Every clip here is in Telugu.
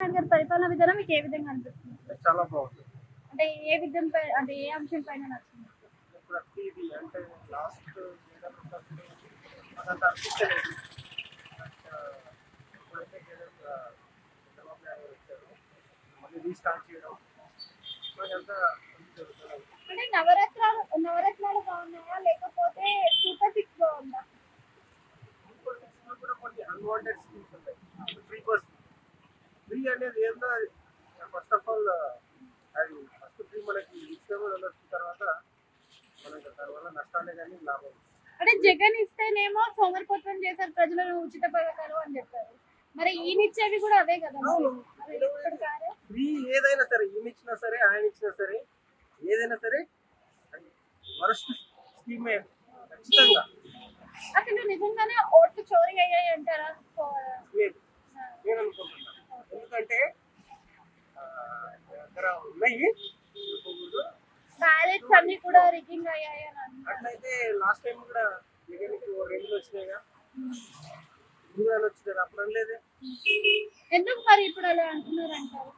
కేసీఆర్ గారి పరిపాలన విధానం మీకు ఏ విధంగా అనిపిస్తుంది? చాలా బాగుంది. అంటే ఏ విధంపై అంటే ఏ అంశం పైన నచ్చింది? ప్రతిదీ అంటే లాస్ట్ ఉన్నప్పుడు అదంతా అనిపించలేదు. ఇప్పుడైతే చంద్రబాబు నాయుడు గారు వచ్చారు, మళ్ళీ రీస్టార్ట్ చేయడం అదంతా జరుగుతుంది. అంటే నవరత్నాలు బాగున్నాయా లేకపోతే సూపర్ సిక్స్ బాగుందా? కూడా కొన్ని అన్వాంటెడ్ స్కీమ్స్ ఉంటాయి. ఫ్రీ బస్, ఫ్రీ అనేది ఏందో ఫస్ట్ ఆఫ్ ఆల్ అది ఫస్ట్ ఫ్రీ మనకి ఇష్టం వచ్చిన తర్వాత మనకి దానివల్ల నష్టాలే కానీ లాభం. అంటే జగన్ ఇస్తేనేమో సోమరిపోత్వం చేశారు, ప్రజలను ఉచిత పథకాలు అని చెప్పారు. మరి ఈయన ఇచ్చేవి కూడా అవే కదా? మరి ఇప్పుడు కాదు. ఫ్రీ ఏదైనా సరే, ఈయన ఇచ్చినా సరే ఆయన ఇచ్చినా సరే ఏదైనా సరే వరస్ట్ స్కీమే ఖచ్చితంగా. అసలు నిజంగానే ఓట్లు చోరీ అయ్యాయి అంటారా? లేదు నేను అనుకుంటున్నాను. ఎందుకంటే దగ్గర ఉన్నాయి బ్యాలెట్స్ అన్ని కూడా రిగ్గింగ్ అయ్యాయి అని అంటున్నారు. అట్లయితే లాస్ట్ టైం కూడా జగన్కి 2 వచ్చినాయిగా, 3 వచ్చినాయి, అప్పుడు అనలేదే. ఎందుకు మరి ఇప్పుడు అలా అంటున్నారు అంటారు?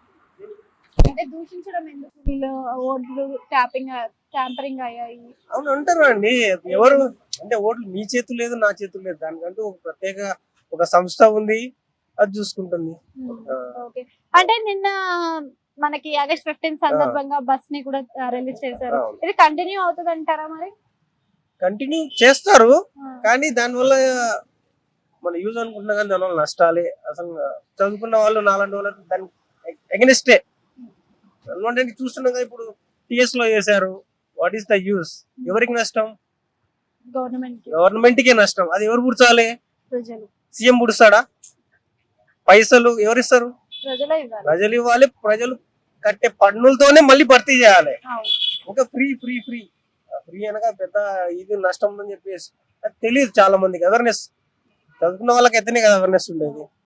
అంటే దూషించడం ఎందుకు? వీళ్ళు ఓట్లు ట్యాంపరింగ్ అయ్యాయి అవును అంటారు అండి. ఎవరు అంటే ఓట్లు మీ చేతులు లేదు, నా చేతులు లేదు. దానికంటూ ఒక ప్రత్యేక ఒక సంస్థ ఉంది, అది చూసుకుంటుంది. ఓకే. అంటే నిన్న మనకి ఆగస్ట్ 15 సందర్భంగా బస్ ని కూడా రిలీజ్ చేశారు. ఇది కంటిన్యూ అవుతుంది అంటారా? మరి కంటిన్యూ చేస్తారు కానీ దానివల్ల మన యూజ్ అనుకుంటున్నా కానీ దానివల్ల నష్టాలే. అసలు చదువుకున్న వాళ్ళు నాలాంటి వాళ్ళకి దాని ఎగనిస్టే అన్వాంటెడ్ చూస్తున్నాం కదా. ఇప్పుడు టిఎస్ లో చేశారు, వాట్ ఈస్ ద యూస్? ఎవరికి నష్టం? గవర్నమెంట్ కే నష్టం. అది ఎవరు పుడ్చాలి? ప్రజలు. సీఎం పుడుస్తాడా? పైసలు ఎవరిస్తారు? ప్రజలు ఇవ్వాలి. ప్రజలు కట్టే పన్నులతోనే మళ్ళీ భర్తీ చేయాలి. ఇంకా ఫ్రీ ఫ్రీ ఫ్రీ ఫ్రీ అనగా పెద్ద ఇది నష్టం అని చెప్పేసి అది తెలియదు చాలా మందికి. అవేర్నెస్ చదువుకున్న వాళ్ళకి అయితేనే కదా అవేర్నెస్ ఉండేది.